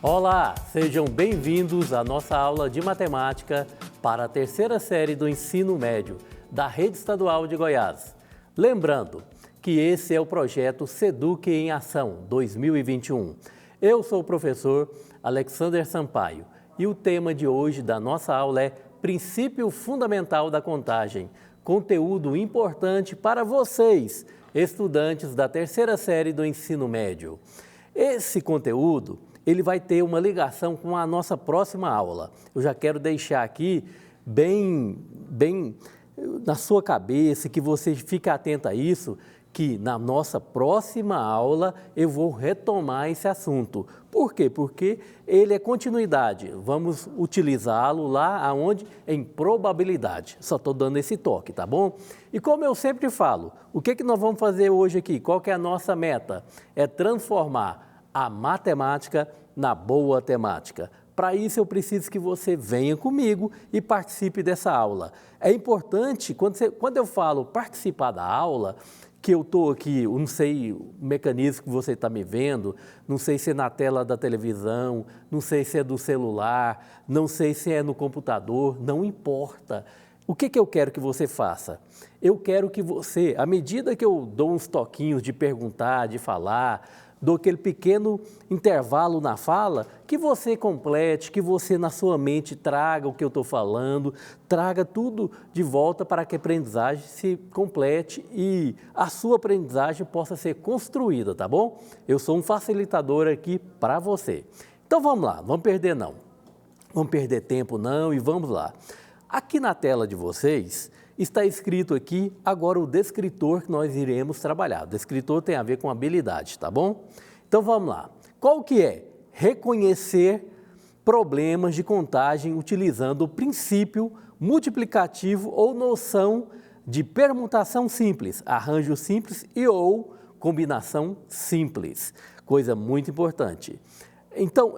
Olá, sejam bem-vindos à nossa aula de matemática para a terceira série do ensino médio da Rede Estadual de Goiás. Lembrando que esse é o projeto Seduc em Ação 2021. Eu sou o professor Alexander Sampaio e o tema de hoje da nossa aula é Princípio Fundamental da Contagem, conteúdo importante para vocês, estudantes da terceira série do ensino médio. Esse conteúdo ele vai ter uma ligação com a nossa próxima aula. Eu já quero deixar aqui bem na sua cabeça, que você fique atento a isso, que na nossa próxima aula eu vou retomar esse assunto. Por quê? Porque ele é continuidade. Vamos utilizá-lo lá aonde? Em probabilidade. Só estou dando esse toque, tá bom? E como eu sempre falo, o que nós vamos fazer hoje aqui? Qual que é a nossa meta? É transformar a matemática na boa temática. Para isso, eu preciso que você venha comigo e participe dessa aula. É importante, quando eu falo participar da aula, que eu estou aqui, eu não sei o mecanismo que você está me vendo, não sei se é na tela da televisão, não sei se é do celular, não sei se é no computador, não importa. O que eu quero que você faça? Eu quero que você, à medida que eu dou uns toquinhos de perguntar, de falar, dou aquele pequeno intervalo na fala, que você complete, que você na sua mente traga o que eu estou falando, traga tudo de volta para que a aprendizagem se complete e a sua aprendizagem possa ser construída, tá bom? Eu sou um facilitador aqui para você. Então vamos lá, vamos perder não. Vamos perder tempo não e vamos lá. Aqui na tela de vocês está escrito aqui agora o descritor que nós iremos trabalhar. O descritor tem a ver com habilidade, tá bom? Então vamos lá. Qual que é? Reconhecer problemas de contagem utilizando o princípio multiplicativo ou noção de permutação simples, arranjo simples e ou combinação simples. Coisa muito importante. Então,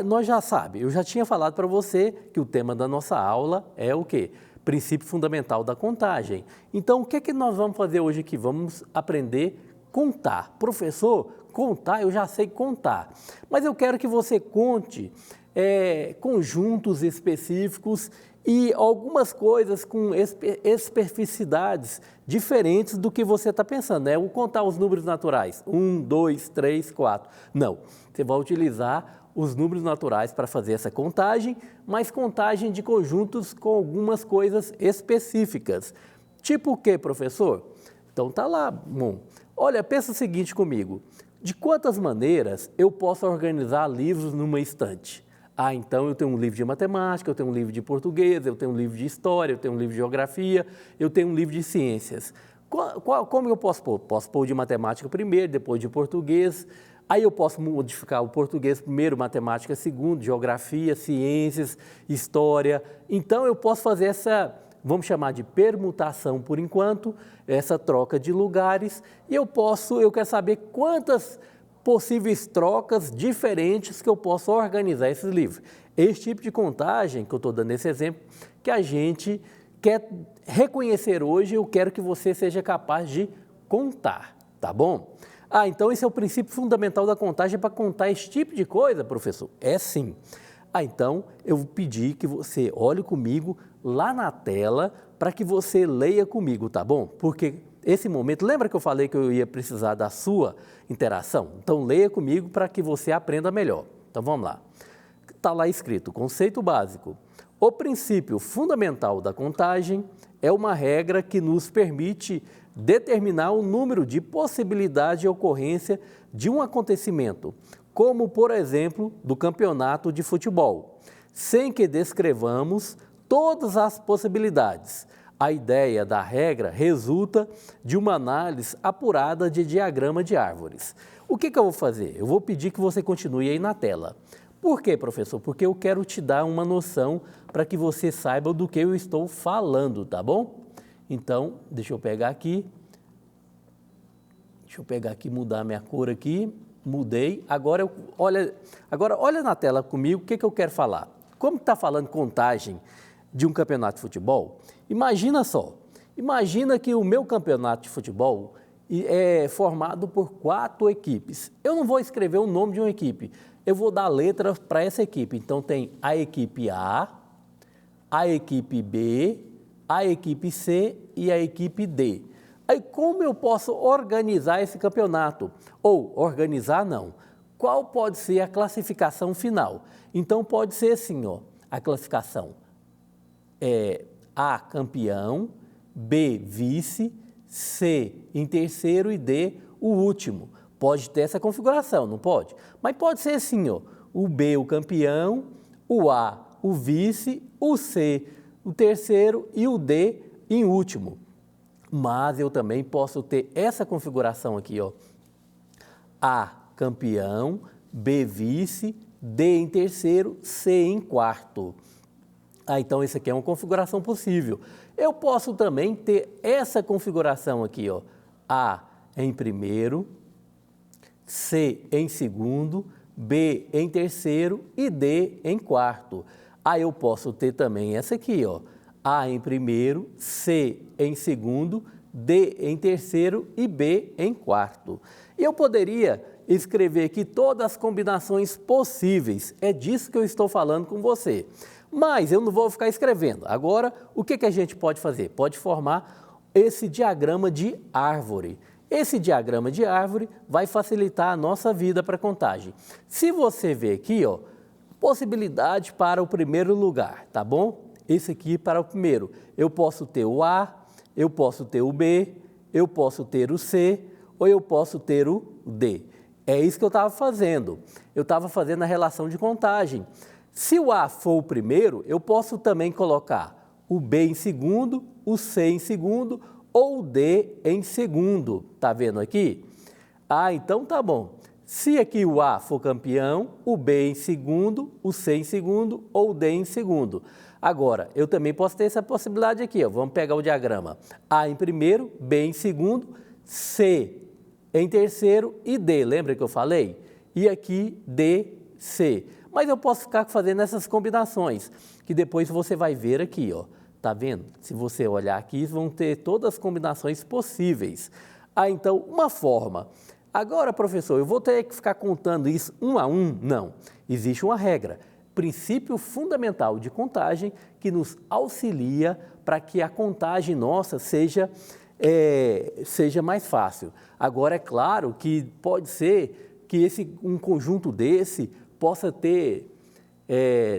nós já sabemos, eu já tinha falado para você que o tema da nossa aula é o quê? Princípio fundamental da contagem. Então, o que é que nós vamos fazer hoje aqui? Vamos aprender a contar. Professor, contar, eu já sei contar, mas eu quero que você conte conjuntos específicos e algumas coisas com especificidades diferentes do que você está pensando, né? O contar os números naturais, 1, 2, 3, 4. Não, você vai utilizar os números naturais para fazer essa contagem, mas contagem de conjuntos com algumas coisas específicas. Tipo o quê, professor? Então tá lá, bom. Olha, pensa o seguinte comigo, de quantas maneiras eu posso organizar livros numa estante? Ah, então eu tenho um livro de matemática, eu tenho um livro de português, eu tenho um livro de história, eu tenho um livro de geografia, eu tenho um livro de ciências. Como eu posso pôr? Posso pôr de matemática primeiro, depois de português. Aí eu posso modificar o português primeiro, matemática segundo, geografia, ciências, história. Então eu posso fazer essa, vamos chamar de permutação por enquanto, essa troca de lugares. E eu quero saber quantas possíveis trocas diferentes que eu posso organizar esses livros. Esse tipo de contagem, que eu estou dando esse exemplo, que a gente quer reconhecer hoje, eu quero que você seja capaz de contar, tá bom? Ah, então esse é o princípio fundamental da contagem para contar esse tipo de coisa, professor? É sim. Ah, então eu vou pedir que você olhe comigo lá na tela para que você leia comigo, tá bom? Porque esse momento, lembra que eu falei que eu ia precisar da sua interação? Então leia comigo para que você aprenda melhor. Então vamos lá. Está lá escrito, conceito básico. O princípio fundamental da contagem é uma regra que nos permite determinar o número de possibilidades de ocorrência de um acontecimento, como, por exemplo, do campeonato de futebol, sem que descrevamos todas as possibilidades. A ideia da regra resulta de uma análise apurada de diagrama de árvores. O que eu vou fazer? Eu vou pedir que você continue aí na tela. Por quê, professor? Porque eu quero te dar uma noção para que você saiba do que eu estou falando, tá bom? Então, deixa eu pegar aqui, mudar a minha cor aqui, mudei. Agora olha na tela comigo o que eu quero falar. Como está falando contagem de um campeonato de futebol, imagina só, imagina que o meu campeonato de futebol é formado por 4 equipes. Eu não vou escrever o nome de uma equipe, eu vou dar letra para essa equipe. Então, tem a equipe a equipe B, a equipe C e a equipe D. Aí, como eu posso organizar esse campeonato? Ou, organizar não. Qual pode ser a classificação final? Então, pode ser assim, ó, a classificação é A, campeão, B, vice, C, em terceiro e D, o último. Pode ter essa configuração, não pode? Mas pode ser assim, ó, o B, o campeão, o A, o vice, o C, o terceiro e o D em último. Mas eu também posso ter essa configuração aqui, ó, A, campeão, B, vice, D em terceiro, C em quarto. Então, isso aqui é uma configuração possível. Eu posso também ter essa configuração aqui, ó, A em primeiro, C em segundo, B em terceiro e D em quarto. Aí eu posso ter também essa aqui, ó, A em primeiro, C em segundo, D em terceiro e B em quarto. E eu poderia escrever aqui todas as combinações possíveis. É disso que eu estou falando com você. Mas eu não vou ficar escrevendo. Agora, o que a gente pode fazer? Pode formar esse diagrama de árvore. Esse diagrama de árvore vai facilitar a nossa vida para a contagem. Se você ver aqui, ó, possibilidade para o primeiro lugar, tá bom? Esse aqui para o primeiro. Eu posso ter o A, eu posso ter o B, eu posso ter o C ou eu posso ter o D. É isso que eu estava fazendo. Eu estava fazendo a relação de contagem. Se o A for o primeiro, eu posso também colocar o B em segundo, o C em segundo ou o D em segundo. Tá vendo aqui? Ah, então tá bom. Se aqui o A for campeão, o B em segundo, o C em segundo ou o D em segundo. Agora, eu também posso ter essa possibilidade aqui, ó. Vamos pegar o diagrama. A em primeiro, B em segundo, C em terceiro e D. Lembra que eu falei? E aqui D, C. Mas eu posso ficar fazendo essas combinações, que depois você vai ver aqui, ó. Tá vendo? Se você olhar aqui, vão ter todas as combinações possíveis. Ah, então, uma forma. Agora, professor, eu vou ter que ficar contando isso um a um? Não. Existe uma regra. Princípio fundamental de contagem que nos auxilia para que a contagem nossa seja mais fácil. Agora, é claro que pode ser que um conjunto desse possa ter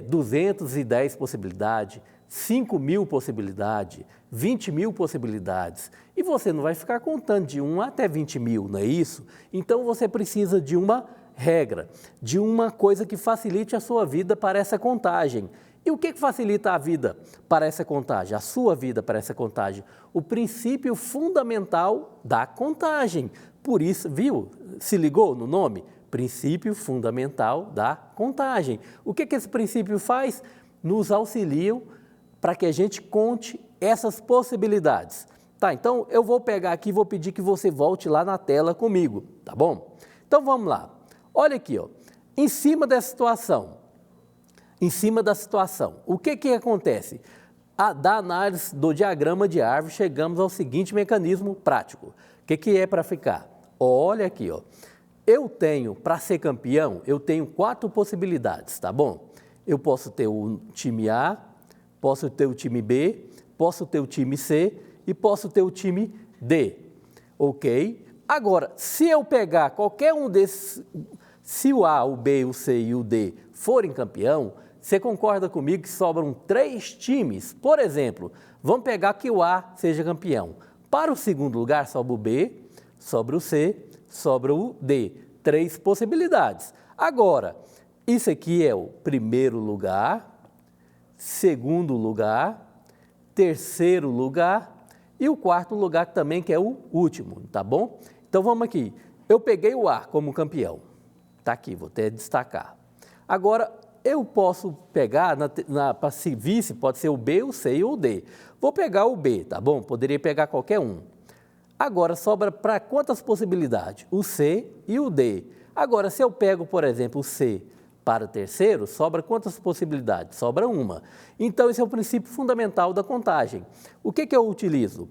210 possibilidades, 5.000 possibilidades, 20.000 possibilidades. E você não vai ficar contando de 1 até 20.000, não é isso? Então, você precisa de uma regra, de uma coisa que facilite a sua vida para essa contagem. E o que facilita a vida para essa contagem, a sua vida para essa contagem? O princípio fundamental da contagem. Por isso, viu? Se ligou no nome? Princípio fundamental da contagem. O que esse princípio faz? Nos auxilia para que a gente conte essas possibilidades. Tá, então eu vou pegar aqui e vou pedir que você volte lá na tela comigo, tá bom? Então vamos lá. Olha aqui, ó. Em cima da situação, o que acontece? Da análise do diagrama de árvore, chegamos ao seguinte mecanismo prático. O que é para ficar? Olha aqui, ó. Eu tenho, para ser campeão, eu tenho 4 possibilidades, tá bom? Eu posso ter o time A, posso ter o time B, posso ter o time C e posso ter o time D, ok? Agora, se eu pegar qualquer um desses, se o A, o B, o C e o D forem campeão, você concorda comigo que sobram 3 times? Por exemplo, vamos pegar que o A seja campeão. Para o segundo lugar, sobra o B, sobra o C, sobra o D. 3 possibilidades. Agora, isso aqui é o primeiro lugar, segundo lugar, terceiro lugar e o quarto lugar também, que é o último, tá bom? Então, vamos aqui. Eu peguei o A como campeão. Tá aqui, vou até destacar. Agora, eu posso pegar, para ser vice, pode ser o B, o C ou o D. Vou pegar o B, tá bom? Poderia pegar qualquer um. Agora, sobra para quantas possibilidades? O C e o D. Agora, se eu pego, por exemplo, o C para o terceiro, sobra quantas possibilidades? Sobra uma. Então, esse é o princípio fundamental da contagem. O que eu utilizo?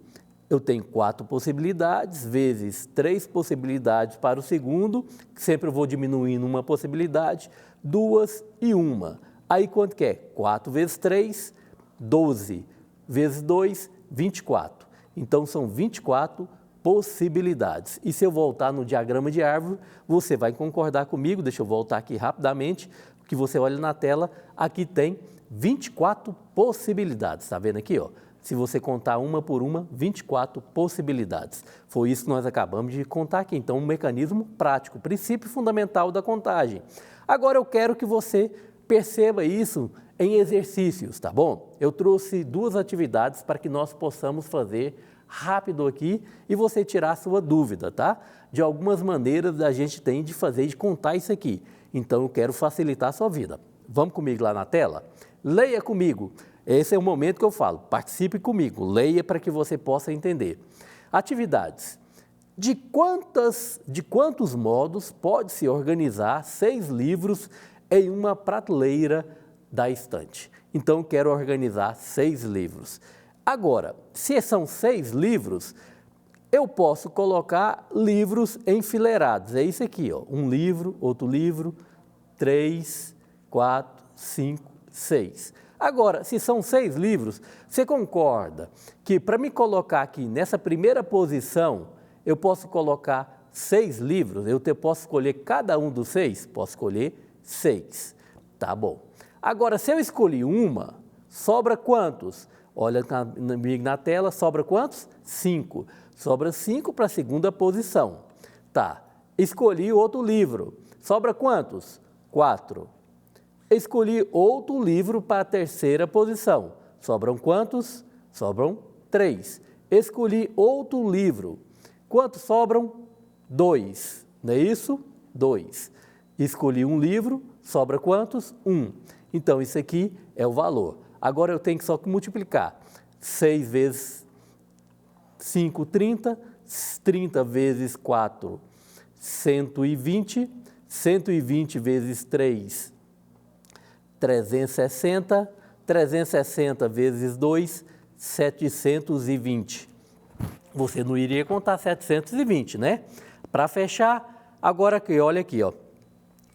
eu tenho 4 possibilidades, vezes 3 possibilidades para o segundo, que sempre eu vou diminuindo uma possibilidade, 2 e 1. Aí quanto que é? 4 vezes 3, 12, vezes 2, 24. Então são 24 possibilidades. E se eu voltar no diagrama de árvore, você vai concordar comigo, deixa eu voltar aqui rapidamente, que você olha na tela, aqui tem 24 possibilidades, está vendo aqui, ó? Se você contar uma por uma, 24 possibilidades. Foi isso que nós acabamos de contar aqui. Então, um mecanismo prático, princípio fundamental da contagem. Agora eu quero que você perceba isso em exercícios, tá bom? Eu trouxe 2 atividades para que nós possamos fazer rápido aqui e você tirar a sua dúvida, tá? De algumas maneiras a gente tem de fazer, de contar isso aqui. Então, eu quero facilitar a sua vida. Vamos comigo lá na tela? Leia comigo. Esse é o momento que eu falo, participe comigo, leia para que você possa entender. Atividades. De quantos modos pode-se organizar 6 livros em uma prateleira da estante? Então, quero organizar 6 livros. Agora, se são 6 livros, eu posso colocar livros enfileirados. É isso aqui, ó. Um livro, outro livro, 3, 4, 5, 6. Agora, se são 6 livros, você concorda que para me colocar aqui nessa primeira posição, eu posso colocar 6 livros? Eu posso escolher cada um dos 6? Posso escolher 6. Tá bom. Agora, se eu escolhi uma, sobra quantos? Olha na tela, sobra quantos? 5. Sobra 5 para a segunda posição. Tá. Escolhi outro livro. Sobra quantos? 4. Escolhi outro livro para a terceira posição. Sobram quantos? Sobram 3. Escolhi outro livro. Quantos sobram? 2. Não é isso? 2. Escolhi um livro, sobra quantos? 1. Então, isso aqui é o valor. Agora, eu tenho que só multiplicar. 6 vezes 5, 30. 30 vezes 4, 120. 120 vezes 3, 360, 360 vezes 2, 720. Você não iria contar 720, né? Para fechar, agora aqui, olha aqui, ó.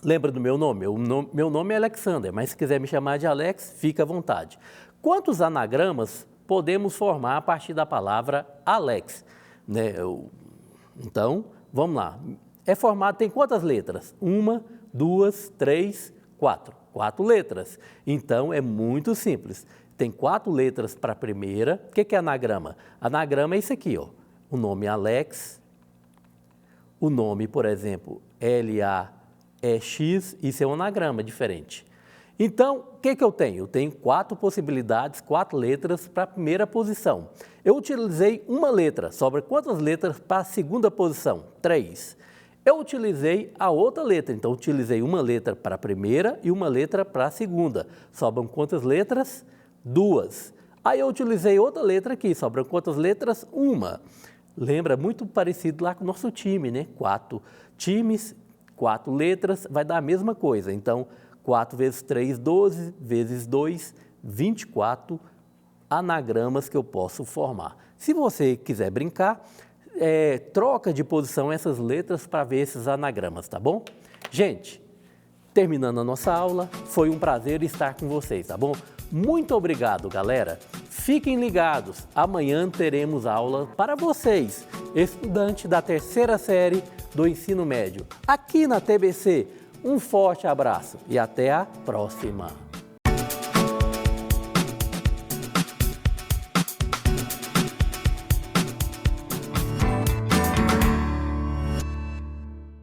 Lembra do meu nome? Meu nome é Alexander, mas se quiser me chamar de Alex, fica à vontade. Quantos anagramas podemos formar a partir da palavra Alex? Né? Então, vamos lá. É formado, tem quantas letras? 1, 2, 3, 4. 4 letras. Então, é muito simples. Tem 4 letras para a primeira. O que é anagrama? Anagrama é isso aqui, ó. O nome Alex, o nome, por exemplo, L-A-E-X, isso é um anagrama diferente. Então, o que eu tenho? Eu tenho 4 possibilidades, 4 letras para a primeira posição. Eu utilizei uma letra. Sobra quantas letras para a segunda posição? 3. Eu utilizei a outra letra, então utilizei uma letra para a primeira e uma letra para a segunda. Sobram quantas letras? 2. Aí eu utilizei outra letra aqui, sobram quantas letras? 1. Lembra, muito parecido lá com o nosso time, né? 4 times, 4 letras, vai dar a mesma coisa. Então, 4 vezes 3, 12, vezes 2, 24 anagramas que eu posso formar. Se você quiser brincar, troca de posição essas letras para ver esses anagramas, tá bom? Gente, terminando a nossa aula, foi um prazer estar com vocês, tá bom? Muito obrigado, galera. Fiquem ligados, amanhã teremos aula para vocês, estudantes da 3ª série do ensino médio, aqui na TBC. Um forte abraço e até a próxima!